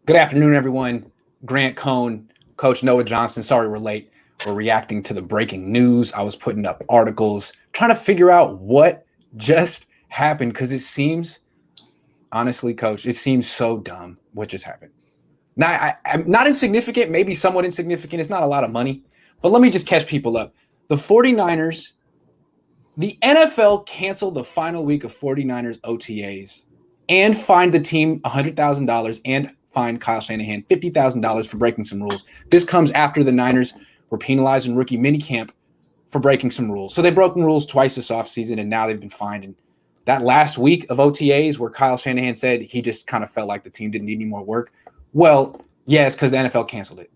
Good afternoon, everyone. Grant Cohn, Coach Noah Johnston. Sorry we're late. We're reacting to the breaking news. I was putting up articles, trying to figure out what just happened because it seems, honestly, Coach, it seems so dumb what just happened. Now, I'm not insignificant, maybe somewhat insignificant. It's not a lot of money, but let me just catch people up. The 49ers, the NFL canceled the final week of 49ers OTAs and fined the team $100,000 and fined Kyle Shanahan $50,000 for breaking some rules. This comes after the Niners were penalized in rookie minicamp for breaking some rules. So they've broken rules twice this offseason, and now they've been fined. And that last week of OTAs where Kyle Shanahan said he just kind of felt like the team didn't need any more work. Well, yeah, it's because the NFL canceled it.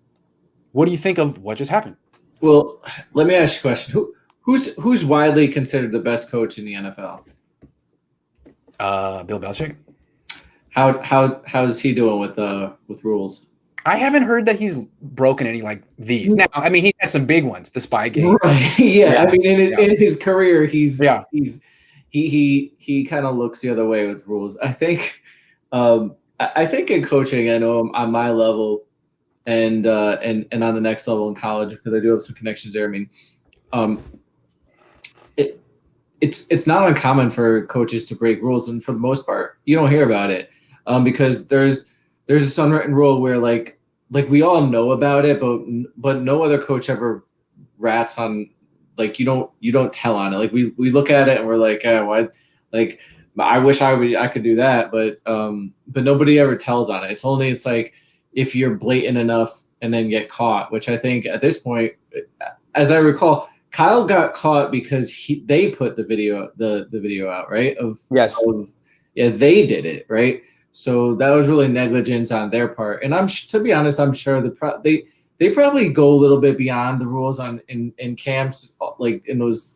What do you think of what just happened? Well, let me ask you a question. Who's widely considered the best coach in the NFL? Bill Belichick. How's he doing with rules? I haven't heard that he's broken any like these. Now, I mean, he had some big ones, the spy game. Right. Yeah. I mean, in his career, he kind of looks the other way with rules. I think in coaching, I know on my level and on the next level in college, because I do have some connections there. I mean, it's not uncommon for coaches to break rules, and for the most part, you don't hear about it because there's this unwritten rule where like we all know about it, but no other coach ever rats on, like, you don't tell on it. Like we look at it and we're like, why? Like, I wish I could do that, but nobody ever tells on it. It's like if you're blatant enough and then get caught, which I think at this point, as I recall, Kyle got caught because they put the video out, right? Yes. They did it, right? So that was really negligence on their part. And to be honest, I'm sure they probably go a little bit beyond the rules in camps, like in those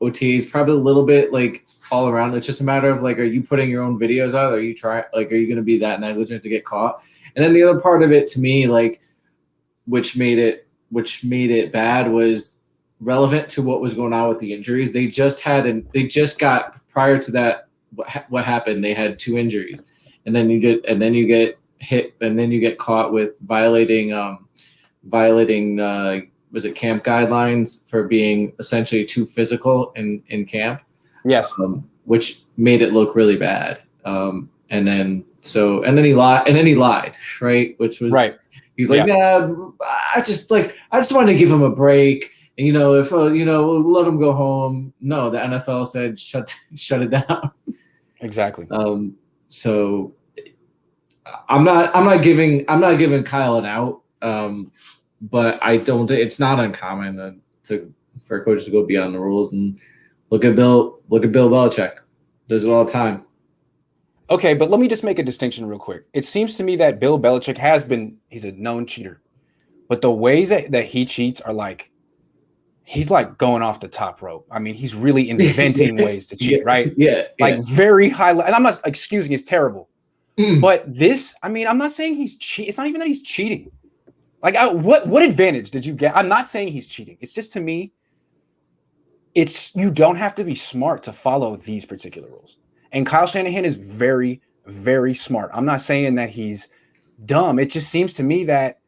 OTAs, probably a little bit like all around. It's just a matter of like, are you putting your own videos out? Are you going to be that negligent to get caught? And then the other part of it to me, like, which made it bad, was relevant to what was going on with the injuries. They just got, prior to that, what happened, they had 2 injuries. And then you get hit, and then you get caught with violating was it camp guidelines for being essentially too physical in camp? Yes. Which made it look really bad. And then he lied, right? Which was right. He's like, yeah, I just wanted to give him a break. And, if let him go home. No, the NFL said shut it down. Exactly. So I'm not giving Kyle an out. But it's not uncommon for coaches to go beyond the rules, and look at Bill Belichick. Does it all the time. Okay, but let me just make a distinction real quick. It seems to me that Bill Belichick he's a known cheater, but the ways that he cheats are like, he's like going off the top rope. I mean, he's really inventing ways to cheat, right? Yeah. Like very high. And I'm not excusing, it's terrible. But this, I mean, I'm not saying he's cheating. It's not even that he's cheating. Like, what advantage did you get? I'm not saying he's cheating. It's just, to me, you don't have to be smart to follow these particular rules. And Kyle Shanahan is very, very smart. I'm not saying that he's dumb. It just seems to me that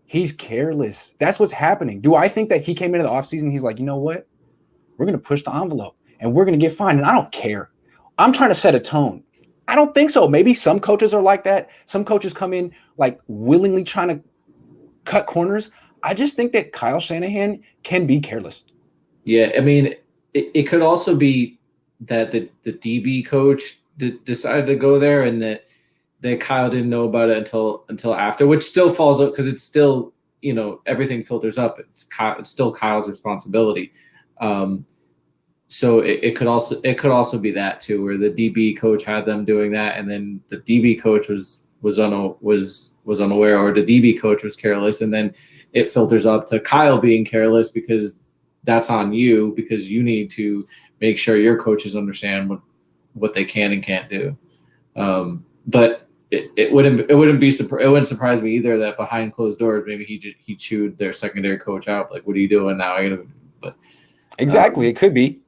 he's careless. That's what's happening. Do I think that he came into the offseason, he's like, you know what? We're going to push the envelope and we're going to get fined. And I don't care. I'm trying to set a tone. I don't think so. Maybe some coaches are like that. Some coaches come in like willingly trying to cut corners. I just think that Kyle Shanahan can be careless. Yeah, I mean, it could also be that the DB coach decided to go there, and that Kyle didn't know about it until after, which still falls up because it's still, everything filters up. It's still Kyle's responsibility. So it could also be that too, where the DB coach had them doing that, and then the DB coach was unaware, or the DB coach was careless, and then it filters up to Kyle being careless because that's on you, because you need to make sure your coaches understand what they can and can't do. But it wouldn't surprise me either that behind closed doors maybe he chewed their secondary coach out. Like, what are you doing now? But exactly, it could be.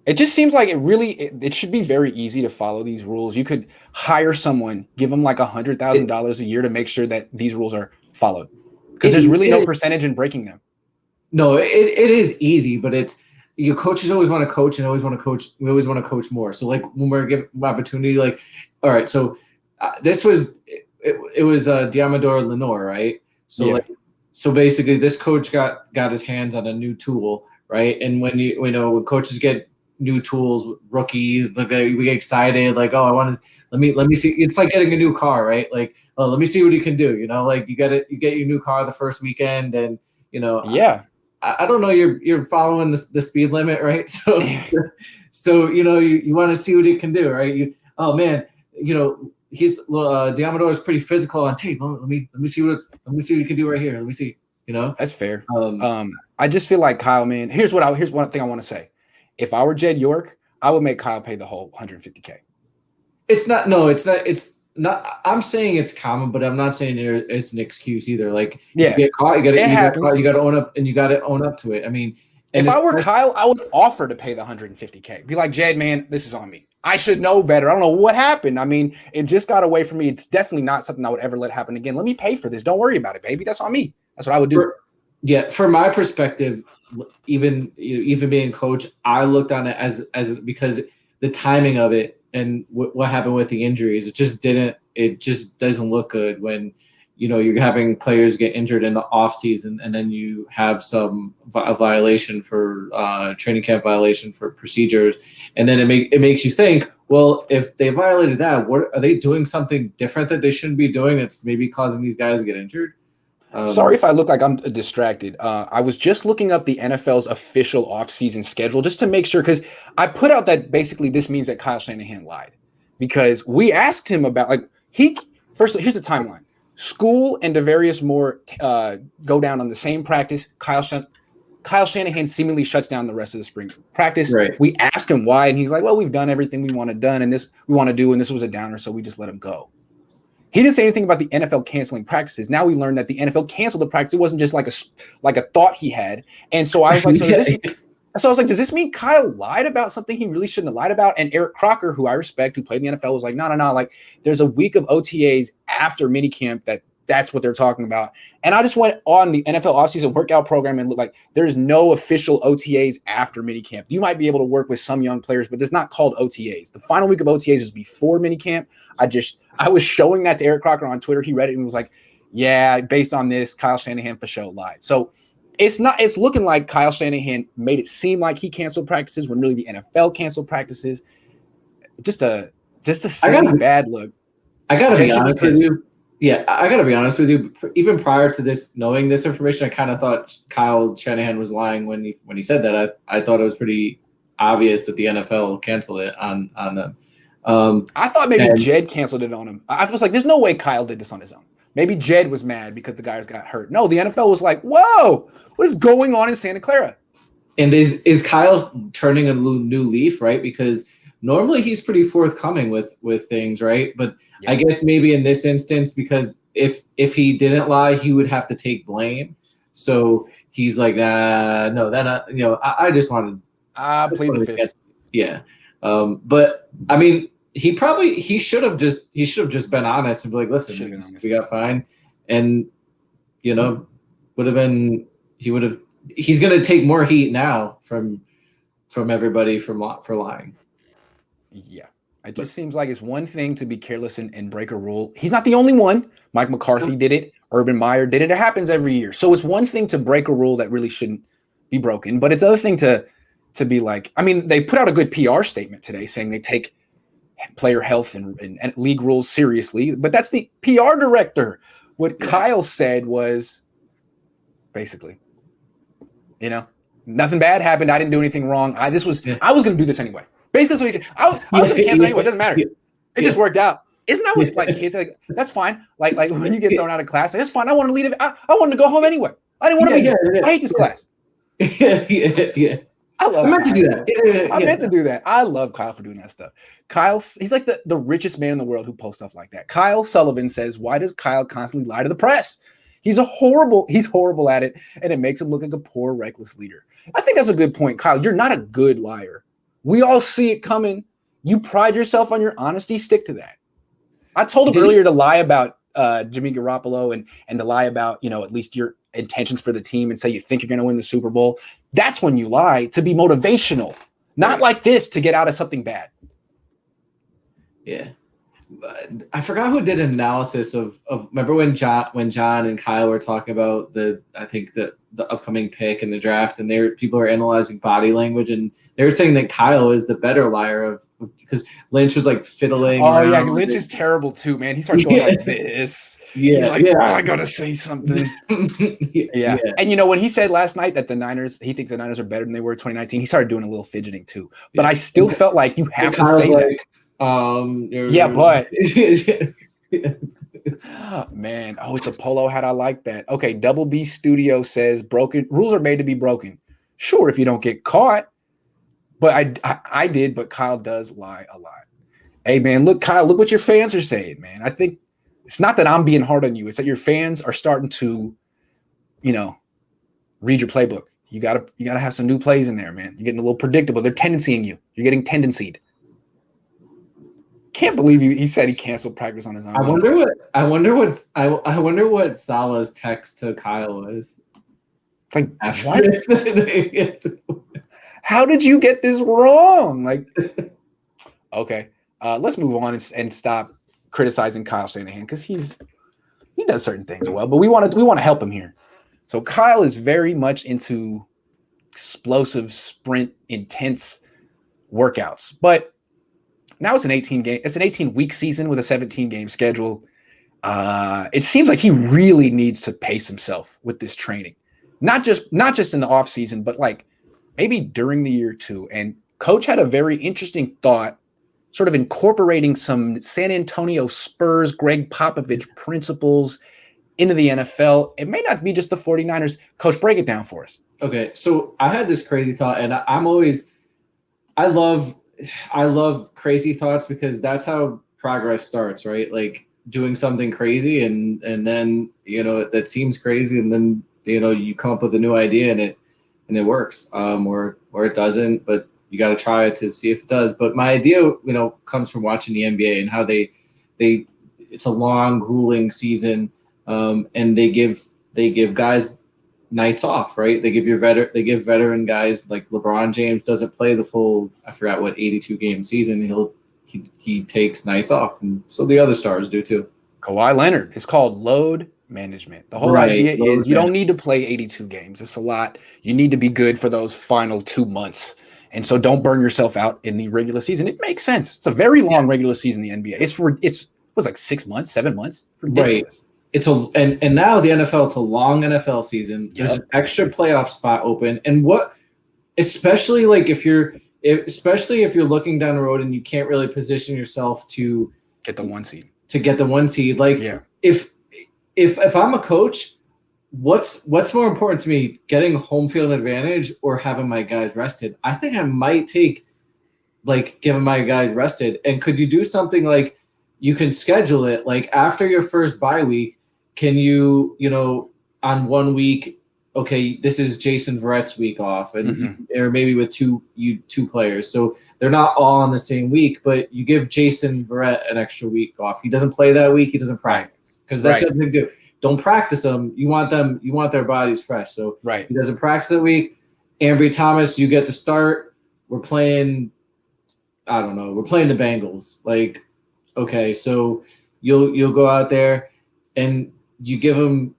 It just seems like it should be very easy to follow these rules. You could hire someone, give them like $100,000 a year to make sure that these rules are followed, because there's really no percentage in breaking them. No, it is easy, but it's your coaches always want to coach and always want to coach. We always want to coach more. So like when we're given opportunity, like, all right, so this was it was Diamador Lenore, right? So Yeah. like, so basically this coach got his hands on a new tool, right? And when when coaches get new tools, rookies, like we get excited, like, oh, I want to let me see. It's like getting a new car, right? Like, oh, let me see what you can do. Like you get your new car the first weekend, and Yeah. I don't know, you're following the speed limit, right? So you want to see what he can do, right? Oh man, he's Diamador is pretty physical on tape. Let me see what he can do right here. Let me see. That's fair. I just feel like Kyle, man. Here's one thing I want to say. If I were Jed York, I would make Kyle pay the whole $150K. It's not. No, it's not. It's not. I'm saying it's common, but I'm not saying it's an excuse either. Like, yeah, you get caught, you got to own up, and you got to own up to it. I mean, if I were Kyle, I would offer to pay the $150K. Be like, Jed, man, this is on me. I should know better. I don't know what happened. I mean, it just got away from me. It's definitely not something I would ever let happen again. Let me pay for this. Don't worry about it, baby. That's on me. That's what I would do. From my perspective, even being coach, I looked on it as because the timing of it and what happened with the injuries, it just doesn't look good when you're having players get injured in the off season, and then you have a violation for training camp violation for procedures, and then it makes you think, well, if they violated that, what are they doing something different that they shouldn't be doing that's maybe causing these guys to get injured? Sorry if I look like I'm distracted. I was just looking up the NFL's official offseason schedule just to make sure, because I put out that basically this means that Kyle Shanahan lied, because we asked him about here's the timeline. School and Devarius Moore go down on the same practice. Kyle Shanahan seemingly shuts down the rest of the spring practice. Right. We ask him why, and he's like, well, we've done everything we want to done, and this we want to do, and this was a downer, so we just let him go. He didn't say anything about the NFL canceling practices. Now we learned that the NFL canceled the practice. It wasn't just like a thought he had. And so I was like, does this mean Kyle lied about something he really shouldn't have lied about? And Eric Crocker, who I respect, who played in the NFL, was like, no. Like, there's a week of OTAs after minicamp that's what they're talking about. And I just went on the NFL offseason workout program and looked like there's no official OTAs after minicamp. You might be able to work with some young players, but it's not called OTAs. The final week of OTAs is before minicamp. I was showing that to Eric Crocker on Twitter. He read it and was like, yeah, based on this, Kyle Shanahan for sure lied. So it's looking like Kyle Shanahan made it seem like he canceled practices when really the NFL canceled practices. Just a silly bad look. I gotta be honest with you. Yeah, I got to be honest with you. Even prior to this, knowing this information, I kind of thought Kyle Shanahan was lying when he said that. I thought it was pretty obvious that the NFL canceled it on them. I thought maybe Jed canceled it on him. I was like, there's no way Kyle did this on his own. Maybe Jed was mad because the guys got hurt. No, the NFL was like, whoa, what is going on in Santa Clara? And is Kyle turning a new leaf, right? Because normally he's pretty forthcoming with things, right? But yeah. I guess maybe in this instance, because if he didn't lie, he would have to take blame. So he's like, no, I just wanted. I plead the fifth. Yeah, but I mean, he should have just been honest and be like, listen, we got fined, and would have been he's going to take more heat now from everybody for lying. Yeah. It just seems like it's one thing to be careless and break a rule. He's not the only one. Mike McCarthy did it. Urban Meyer did it. It happens every year. So it's one thing to break a rule that really shouldn't be broken, but it's another thing to be like, I mean, they put out a good PR statement today saying they take player health and league rules seriously, but that's the PR director. What Kyle said was basically, nothing bad happened. I didn't do anything wrong. I was going to do this anyway. Basically, that's what he said. I was going to cancel anyway. It doesn't matter. It just worked out. Isn't that what kids like? That's fine. Like when you get thrown out of class, that's fine. I want to leave. I wanted to go home anyway. I didn't want to be here. I hate this class. Yeah. I meant to do that. I meant to do that. I love Kyle for doing that stuff. He's like the richest man in the world who posts stuff like that. Kyle Sullivan says, "Why does Kyle constantly lie to the press? He's horrible at it, and it makes him look like a poor, reckless leader." I think that's a good point, Kyle. You're not a good liar. We all see it coming. You pride yourself on your honesty. Stick to that. I told him earlier to lie about Jimmy Garoppolo and to lie about, at least your intentions for the team and say you think you're going to win the Super Bowl. That's when you lie, to be motivational, not like this to get out of something bad. Yeah. I forgot who did an analysis of remember when John and Kyle were talking about the upcoming pick in the draft, and people are analyzing body language, and they were saying that Kyle is the better liar because Lynch was like fiddling. Oh yeah, Lynch is terrible too, man. He starts going like this. Yeah, he's like, oh, I gotta say something. Yeah. And when he said last night that he thinks the Niners are better than they were in 2019, he started doing a little fidgeting too. But I still felt like you have to say that. Man, it's a polo hat. I like that. Okay, Double B Studio says broken rules are made to be broken. Sure, if you don't get caught, but I did. But Kyle does lie a lot. Hey man, look, Kyle, look what your fans are saying, man. I think it's not that I'm being hard on you. It's that your fans are starting to, read your playbook. You gotta have some new plays in there, man. You're getting a little predictable. They're tendencying you. You're getting tendencied. Can't believe he said he canceled practice on his own. I wonder what Salah's text to Kyle was. Like, what? How did you get this wrong? Like, okay, let's move on and stop criticizing Kyle Shanahan because he does certain things well, but we want to help him here. So Kyle is very much into explosive, sprint, intense workouts, but now it's an 18-week season with a 17-game schedule. It seems like he really needs to pace himself with this training, not just in the off season, but like maybe during the year too. And Coach had a very interesting thought, sort of incorporating some San Antonio Spurs, Greg Popovich principles into the NFL. It may not be just the 49ers. Coach, break it down for us. Okay, so I had this crazy thought, and I love crazy thoughts because that's how progress starts, right? Like doing something crazy and then, that seems crazy. And then, you come up with a new idea and it works, or it doesn't, but you got to try it to see if it does. But my idea, comes from watching the NBA and how it's a long, grueling season. And they give guys nights off, right? They give veteran guys like LeBron James doesn't play the full, I forgot what 82 game season. He takes nights off, and so the other stars do too. Kawhi Leonard. It's called load management. The whole idea is you don't need to play 82 games. It's a lot. You need to be good for those final 2 months. And so don't burn yourself out in the regular season. It makes sense. It's a very long regular season in the NBA. It was like 6 months, 7 months. Ridiculous. Right. And now the NFL, it's a long NFL season. There's an extra playoff spot open. And especially if you're looking down the road and you can't really position yourself to get the 1 seed. If I'm a coach, what's more important to me, getting home field advantage or having my guys rested? I think I might take giving my guys rested. And could you do something like you can schedule it like after your first bye week? Can you, on 1 week, okay, this is Jason Verrett's week off, and or maybe with two players, so they're not all on the same week, but you give Jason Verrett an extra week off. He doesn't play that week. He doesn't practice because that's what they do. Don't practice them. You want their bodies fresh. So he doesn't practice that week. Ambry Thomas, you get to start. We're playing. I don't know. We're playing the Bengals. Okay, so you'll go out there and you give them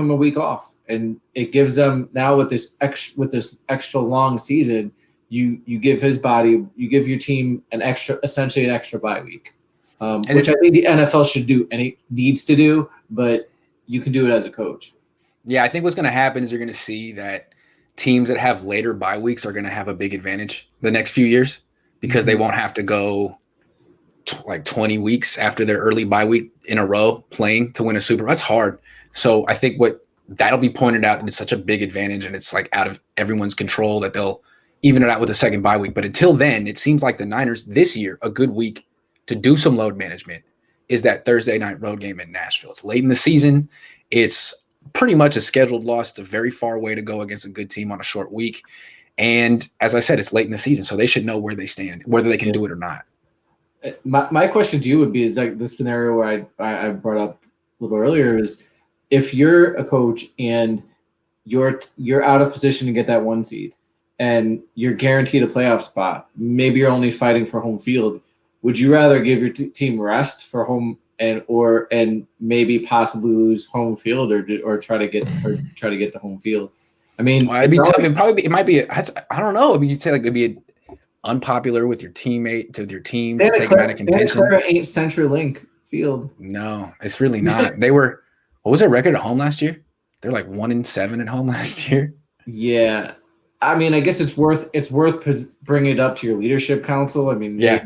a week off, and it gives them now with this extra long season, you give his body, you give your team essentially an extra bye week, which I think the NFL should do and it needs to do, but you can do it as a coach. Yeah, I think what's going to happen is you're going to see that teams that have later bye weeks are going to have a big advantage the next few years because they won't have to go 20 weeks after their early bye week in a row playing to win a Super Bowl. That's hard. So I think that'll be pointed out that it's such a big advantage and it's out of everyone's control that they'll even it out with a second bye week. But until then, it seems like the Niners this year, a good week to do some load management is that Thursday night road game in Nashville. It's late in the season. It's pretty much a scheduled loss. It's a very far way to go against a good team on a short week. And as I said, it's late in the season, so they should know where they stand, whether they can do it or not. My question to you would be, is like the scenario where I brought up a little earlier, is if you're a coach and you're out of position to get that 1 seed and you're guaranteed a playoff spot, maybe you're only fighting for home field. Would you rather give your team rest for home and maybe possibly lose home field or try to get the home field? I mean, it'd be tough. It might be. I don't know. I mean, you'd say like it'd be unpopular with your teammate to your team to take them out of contention. Santa Clara ain't CenturyLink Field. No, it's really not. They were. What was their record at home last year? They're like 1-7 at home last year. Yeah, I mean, I guess it's worth bringing it up to your leadership council. I mean, yeah,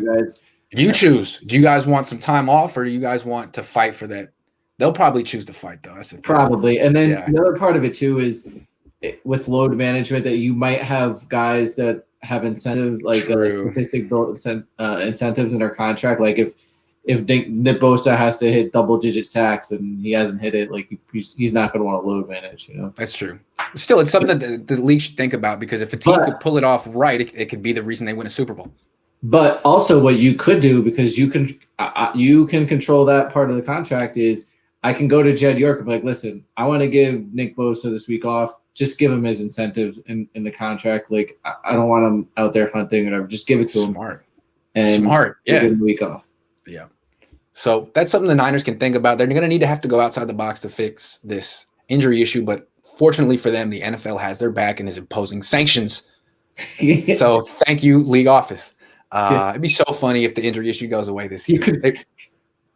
you choose. Do you guys want some time off, or do you guys want to fight for that? They'll probably choose to fight, though. That's the thing. Probably, and then the other part of it too is with load management that you might have guys that have incentive, like statistic built incentives in their contract. Like if Nick Bosa has to hit double-digit sacks and he hasn't hit it, like he's not going to want to load manage. That's true. Still, it's something that the league should think about, because if a team could pull it off right, it could be the reason they win a Super Bowl. But also, what you could do, because you can control that part of the contract, is I can go to Jed York and be like, listen, I want to give Nick Bosa this week off. Just give him his incentives in the contract. Like, I don't want him out there hunting or whatever. Just give it to him. Smart. Give him a week off. Yeah. So that's something the Niners can think about. They're going to need to have to go outside the box to fix this injury issue. But fortunately for them, the NFL has their back and is imposing sanctions. So thank you, league office. It'd be so funny if the injury issue goes away this year.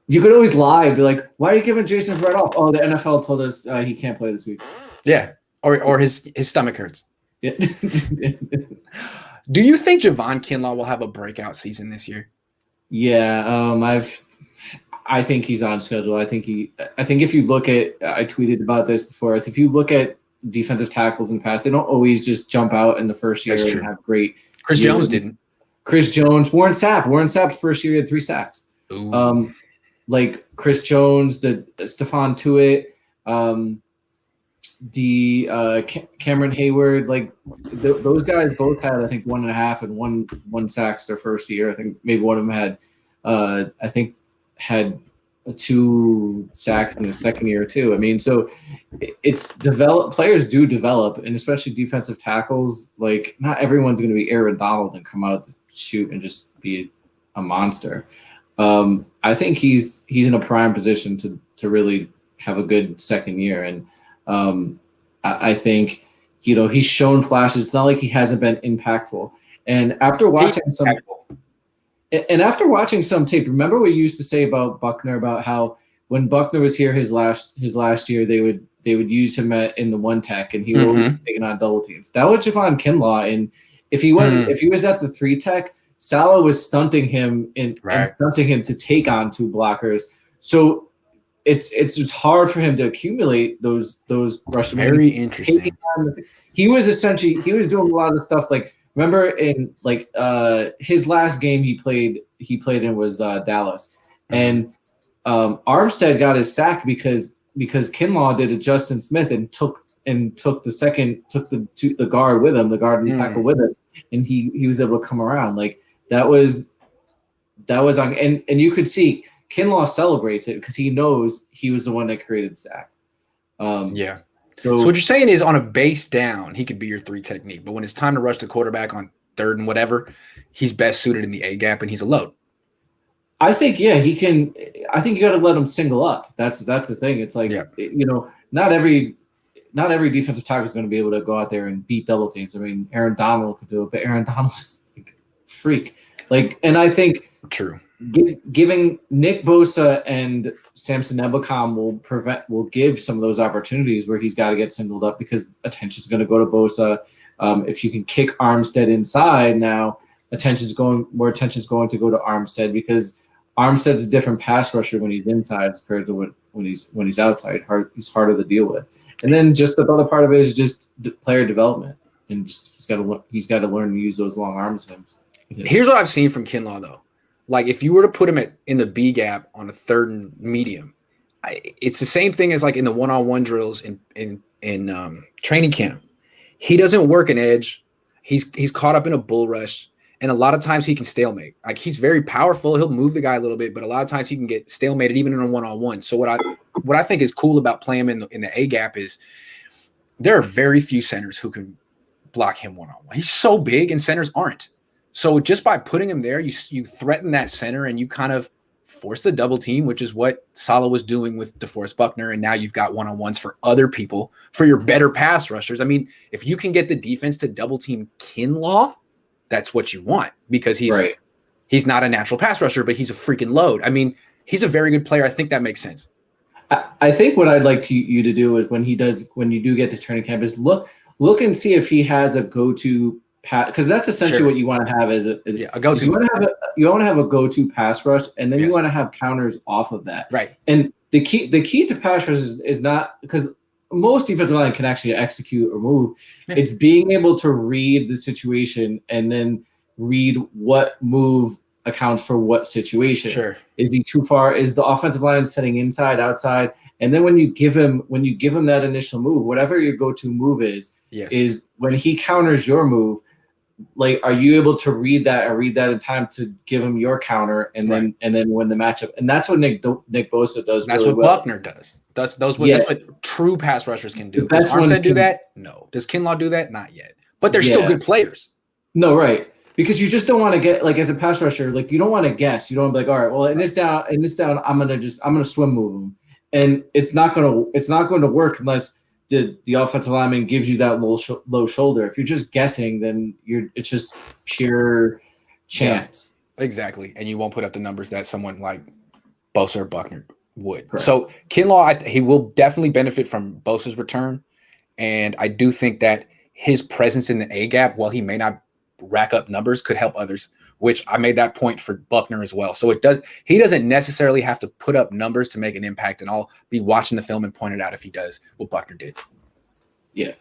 You could always lie and be like, why are you giving Jason Verrett off? Oh, the NFL told us he can't play this week. Yeah. Or his stomach hurts. Yeah. Do you think Javon Kinlaw will have a breakout season this year? Yeah, I think he's on schedule. I think if you look at, I tweeted about this before. If you look at defensive tackles in the past, they don't always just jump out in the first year and have great. Chris Jones didn't. Chris Jones, Warren Sapp's first year he had 3 sacks. Ooh. Like Chris Jones, the Stephon Tuitt, Cameron Hayward, like those guys both had, I think, 1.5 and one sacks their first year. I think maybe one of them had 2 sacks in the second year too. I mean, so it's players do develop, and especially defensive tackles. Like, not everyone's going to be Aaron Donald and come out to shoot and just be a monster. I think he's in a prime position to really have a good second year, and I think he's shown flashes. It's not like he hasn't been impactful. And after watching some tape, remember what you used to say about Buckner, about how when Buckner was here his last year, they would use him in the 1 tech, and he was always taking on double teams. That was Javon Kinlaw, and if he was at the 3 tech, Salah was stunting him and stunting him to take on 2 blockers. So it's hard for him to accumulate those rushing. Very interesting. He was doing a lot of stuff. Like, remember in his last game he played in was Dallas, and Armstead got his sack because Kinlaw did a Justin Smith and took the guard with him, the guard and tackle with him, and he was able to come around. Like, that was on, and you could see Kinlaw celebrates it because he knows he was the one that created the sack. So what you're saying is, on a base down, he could be your 3 technique, but when it's time to rush the quarterback on 3rd and whatever, he's best suited in the A gap, and he's a load. I think, he can. I think you got to let him single up. That's the thing. It's like, not every defensive tackle is going to be able to go out there and beat double teams. I mean, Aaron Donald could do it, but Aaron Donald's like a freak. Like, and I think giving Nick Bosa and Samson Ebukam will give some of those opportunities where he's got to get singled up, because attention is going to go to Bosa. If you can kick Armstead inside now, more attention is going to go to Armstead, because Armstead's a different pass rusher when he's inside compared to when he's outside. He's harder to deal with. And then just the other part of it is just player development, and just he's got to learn to use those long arms of him. Here's what I've seen from Kinlaw, though. Like, if you were to put him in the B gap on a 3rd and medium, it's the same thing as like in the one-on-one drills in training camp. He doesn't work an edge He's caught up in a bull rush, and a lot of times he can stalemate. Like, he's very powerful. He'll move the guy a little bit, but a lot of times he can get stalemated even in a one-on-one. So what I think is cool about playing him in the A gap is there are very few centers who can block him one-on-one. He's so big, and centers aren't. So just by putting him there, you threaten that center, and you kind of force the double team, which is what Saleh was doing with DeForest Buckner. And now you've got one-on-ones for other people, for your better pass rushers. I mean, if you can get the defense to double team Kinlaw, that's what you want, because he's not a natural pass rusher, but he's a freaking load. I mean, he's a very good player. I think that makes sense. I think what I'd like you to do is when you do get to training camp is look and see if he has a go-to pass, because that's essentially what you want to have as a go-to. You want to have a go-to pass rush, and then you want to have counters off of that. Right. And the key to pass rush is not, because most defensive line can actually execute or move. Yeah. It's being able to read the situation and then read what move accounts for what situation. Sure. Is he too far? Is the offensive line setting inside, outside? And then when you give him that initial move, whatever your go-to move is when he counters your move, like, are you able to read that in time to give him your counter and then win the matchup? And that's what Nick Bosa does. That's really what Buckner does. That's what true pass rushers can do. Does Armstead do that? No. Does Kinlaw do that? Not yet. But they're still good players. No, right. Because you just don't want to get, like, as a pass rusher, like, you don't want to guess. You don't want to be like, all right, well, in this down, I'm gonna swim move him, and it's not going to work unless the offensive lineman gives you that low shoulder. If you're just guessing, then it's just pure chance. Yeah, exactly, and you won't put up the numbers that someone like Bosa or Buckner would. Correct. So Kinlaw, he will definitely benefit from Bosa's return, and I do think that his presence in the A gap, while he may not rack up numbers, could help others, which I made that point for Buckner as well. So he doesn't necessarily have to put up numbers to make an impact, and I'll be watching the film and point it out if he does what Buckner did. Yeah.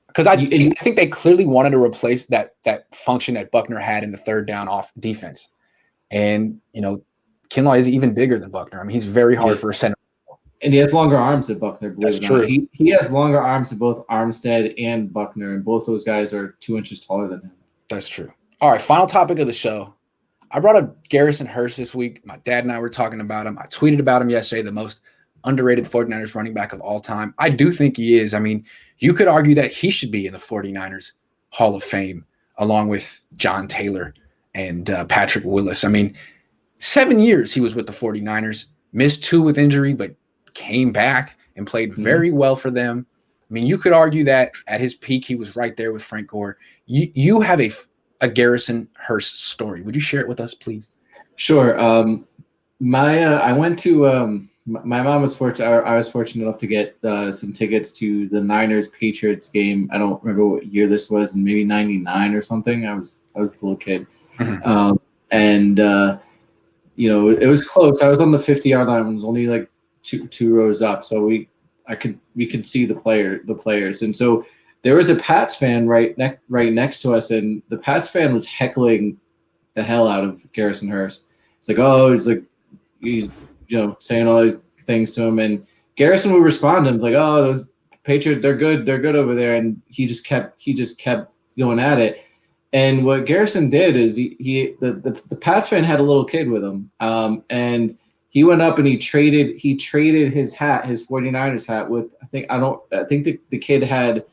Because I think they clearly wanted to replace that function that Buckner had in the third down off defense. And, Kinlaw is even bigger than Buckner. I mean, he's very hard for a center. And he has longer arms than Buckner. That's true. He has longer arms than both Armstead and Buckner, and both those guys are 2 inches taller than him. That's true. All right, final topic of the show. I brought up Garrison Hearst this week. My dad and I were talking about him. I tweeted about him yesterday, the most underrated 49ers running back of all time. I do think he is. I mean, you could argue that he should be in the 49ers Hall of Fame along with John Taylor and Patrick Willis. I mean, 7 years he was with the 49ers, missed 2 with injury, but came back and played very well for them. I mean, you could argue that at his peak, he was right there with Frank Gore. You have a Garrison Hearst story. Would you share it with us, please? Sure. I went to my mom was fortunate. I was fortunate enough to get some tickets to the Niners Patriots game. I don't remember what year this was, and maybe '99 or something. I was a little kid, and it was close. I was on the 50-yard line. It was only like two rows up, so we could see the players, and so there was a Pats fan right next to us, and the Pats fan was heckling the hell out of Garrison Hearst. It's like, he's saying all these things to him, and Garrison would respond to him like, "Oh, those Patriots, they're good over there," and he just kept going at it. And what Garrison did is the Pats fan had a little kid with him, and he went up and he traded his hat, his 49ers hat, with I think the kid had,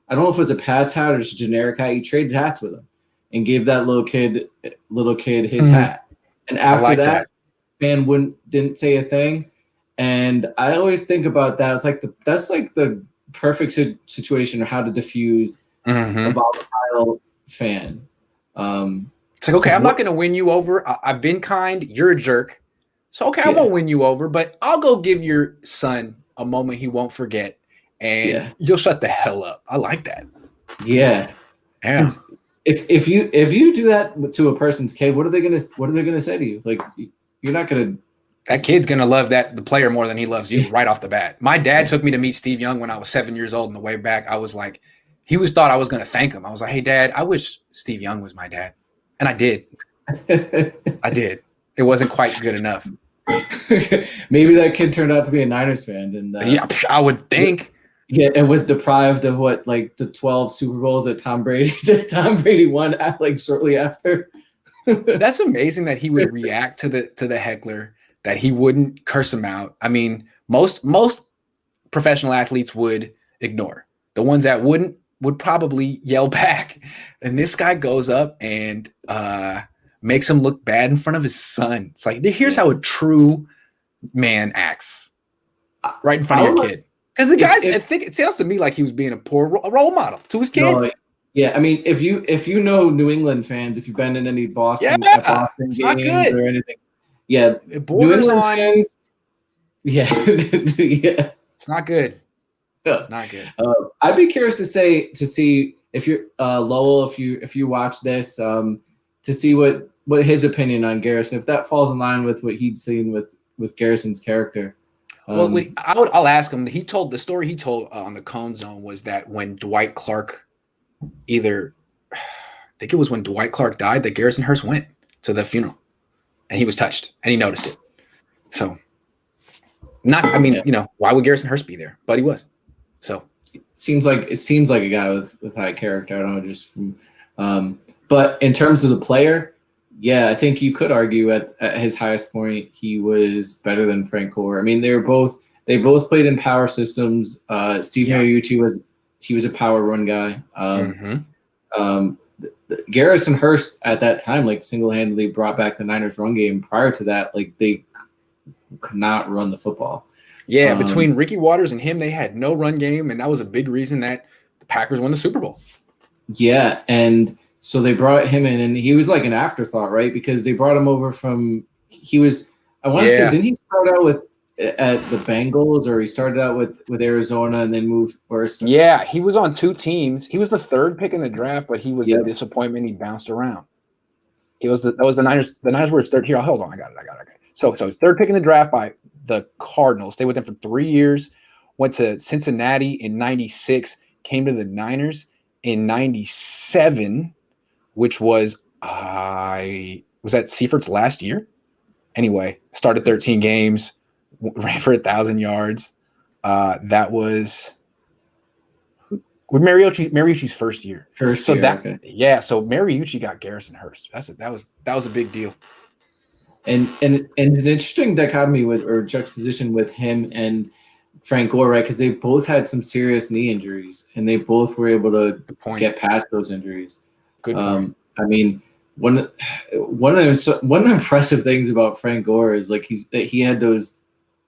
I don't know if it was a Pats hat or just a generic hat. He traded hats with him and gave that little kid his hat. And after that, fan didn't say a thing. And I always think about that. It's like that's like the perfect situation of how to diffuse a volatile fan. It's like, okay, I'm not going to win you over. I've been kind. You're a jerk. So, okay, I won't win you over, but I'll go give your son a moment he won't forget, and you'll shut the hell up. I like that. Yeah. If you do that to a person's kid, what are they gonna say to you? Like, you're not gonna. That kid's gonna love the player more than he loves you right off the bat. My dad took me to meet Steve Young when I was 7 years old, and the way back, I was like, thought I was gonna thank him. I was like, hey, Dad, I wish Steve Young was my dad, and I did. I did. It wasn't quite good enough. Maybe that kid turned out to be a Niners fan, and I would think. Yeah, and was deprived of what, like the 12 Super Bowls that Tom Brady won like shortly after. That's amazing that he would react to the heckler, that he wouldn't curse him out. I mean, most professional athletes would ignore. The ones that wouldn't would probably yell back. And this guy goes up and makes him look bad in front of his son. It's like, here's how a true man acts right in front of your kid. Because the guys, I think it sounds to me like he was being a poor role model to his kid. No, yeah, I mean, if you know New England fans, if you've been in any Boston it's games or anything, yeah, it borders on. Fans, yeah, yeah, it's not good. Yeah. Not good. I'd be curious to see if you're Lowell, if you watch this, to see what his opinion on Garrison, if that falls in line with what he'd seen with Garrison's character. Well, I'll ask him. The story he told on the Cohn Zone was that when Dwight Clark, I think it was when Dwight Clark died, that Garrison Hearst went to the funeral, and he was touched, and he noticed it. So, why would Garrison Hearst be there? But he was. So it seems like a guy with high character. I don't know, just from, but in terms of the player, yeah, I think you could argue at his highest point he was better than Frank Gore. I mean, they both played in power systems. Steve Mariucci was a power run guy. Garrison Hearst at that time, like, single-handedly brought back the Niners run game. Prior to that, like, they could not run the football. Yeah, between Ricky Waters and him, they had no run game, and that was a big reason that the Packers won the Super Bowl. Yeah, and so they brought him in, and he was like an afterthought, right? Because they brought him over from I want to say, didn't he start out at the Bengals, or he started out with Arizona and then moved first? Yeah, he was on two teams. He was the third pick in the draft, but he was a disappointment. He bounced around. That was the Niners. The Niners were his third. Here, hold on, I got it. So his third pick in the draft by the Cardinals. Stayed with them for 3 years. Went to Cincinnati in '96. Came to the Niners in '97, which was that Seifert's last year. Anyway, started 13 games, ran for 1,000 yards. That was Mariucci's first year. So Mariucci got Garrison Hearst. That was a big deal. And an interesting dichotomy or juxtaposition with him and Frank Gore, right? Because they both had some serious knee injuries, and they both were able to get past those injuries. Good point. I mean, one of the impressive things about Frank Gore is like he had those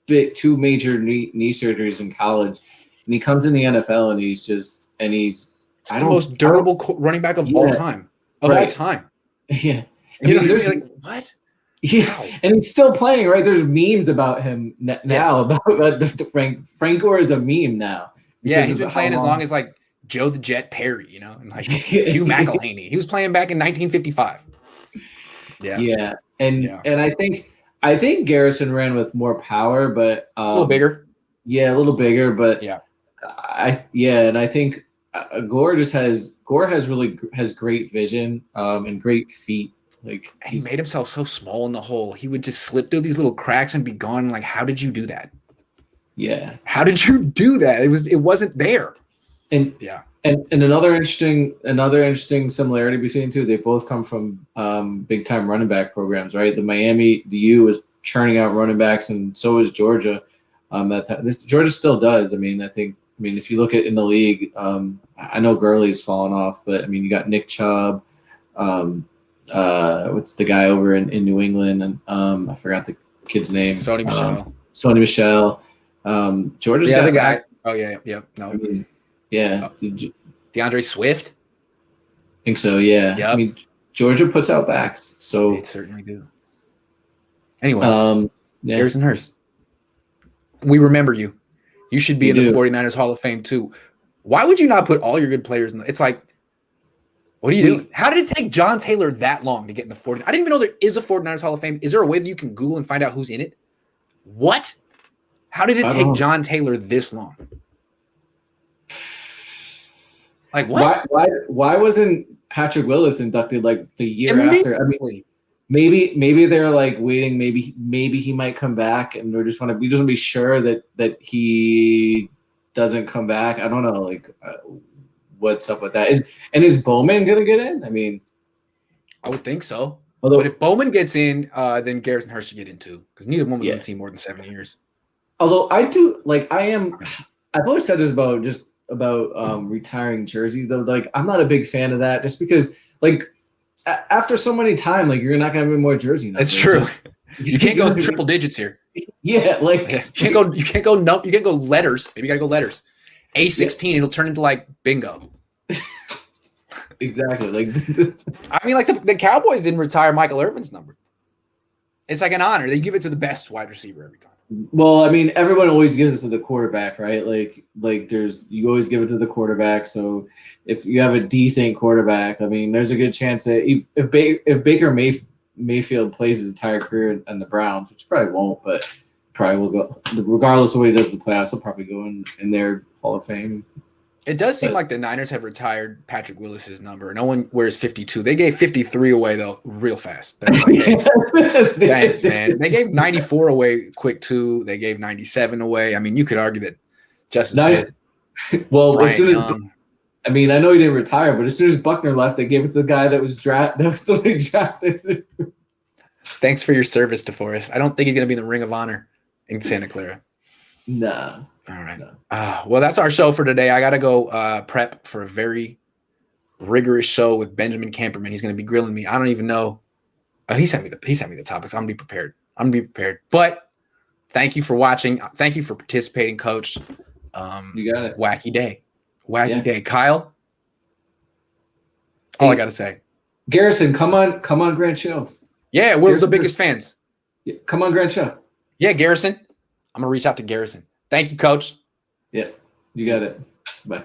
two major knee surgeries in college, and he comes in the NFL and he's the most durable running back of all time. All time. Yeah. There's like, what? Yeah, wow. And he's still playing, right? There's memes about him now about the Frank Gore is a meme now. Yeah, he's been playing as long as like Joe the Jet Perry, and like Hugh McElhaney. He was playing back in 1955. Yeah, and I think Garrison ran with more power, but a little bigger. Yeah, a little bigger, but and I think Gore has great vision and great feet. Like, he made himself so small in the hole. He would just slip through these little cracks and be gone. Like, how did you do that? Yeah. How did you do that? It wasn't there. And another interesting similarity between the two, they both come from big time running back programs, right? The U was churning out running backs, and so was Georgia. Georgia still does. I mean, if you look at in the league, I know Gurley's fallen off, but I mean, you got Nick Chubb. What's the guy over in New England? And I forgot the kid's name. Sony Michel. Sony Michel. Georgia's got the guy. Oh yeah. No. I mean, yeah. DeAndre Swift. I think so. Yeah. Yep. I mean, Georgia puts out backs, so they certainly do. Anyway, Garrison Hearst. We remember you. You should be in the 49ers Hall of Fame too. Why would you not put all your good players in? It's like, what are you doing? How did it take John Taylor that long to get in the 49ers? I didn't even know there is a 49ers Hall of Fame. Is there a way that you can Google and find out who's in it? What? How did it take John Taylor this long? Like, what? Why wasn't Patrick Willis inducted like the year after? I mean, maybe they're like waiting. Maybe he might come back, and we just want to be sure that he doesn't come back. I don't know, like what's up with that. Is Bowman gonna get in? I mean, I would think so. although But if Bowman gets in, then Garrison Hearst should get in too, because neither one was on Yeah. the team more than 7 years. although I do like I've always said this about retiring jerseys though. Like I'm not a big fan of that just because like after so many time, like you're not gonna have any more jersey numbers. That's true. You can't go triple digits here. Yeah, like You can't go letters. Maybe you gotta go letters. A16, it'll turn into like bingo. exactly. Like I mean, like the Cowboys didn't retire Michael Irvin's number. It's like an honor. They give it to the best wide receiver every time. well, I mean, everyone always gives it to the quarterback, right? Like you always give it to the quarterback. So if you have a decent quarterback, I mean, there's a good chance that if Baker Mayfield plays his entire career in the Browns, which he probably won't, but probably will go regardless of what he does in the playoffs, he'll probably go in their Hall of Fame. It does seem like the Niners have retired Patrick Willis's number. No one wears 52. They gave 53 away though, real fast. They're like, hey, thanks, man. They gave 94 away quick too. They gave 97 away. I mean, you could argue that Justice Smith, well, Brian as soon as Young. I mean, I know he didn't retire, but as soon as Buckner left, they gave it to the guy that was still being drafted. Thanks for your service, DeForest. I don't think he's going to be in the Ring of Honor in Santa Clara. Nah. All right. No. Well, that's our show for today. I got to go prep for a very rigorous show with Benjamin Camperman. He's going to be grilling me. I don't even know. He sent me the topics. I'm going to be prepared. But thank you for watching. Thank you for participating, Coach. You got it. Wacky day. Kyle, all I got to say. Garrison, come on, Grant Show. Yeah, we're Garrison, the biggest fans. Yeah, come on, Grant Show. Yeah, Garrison. I'm going to reach out to Garrison. Thank you, Coach. Yeah, you got it. Bye.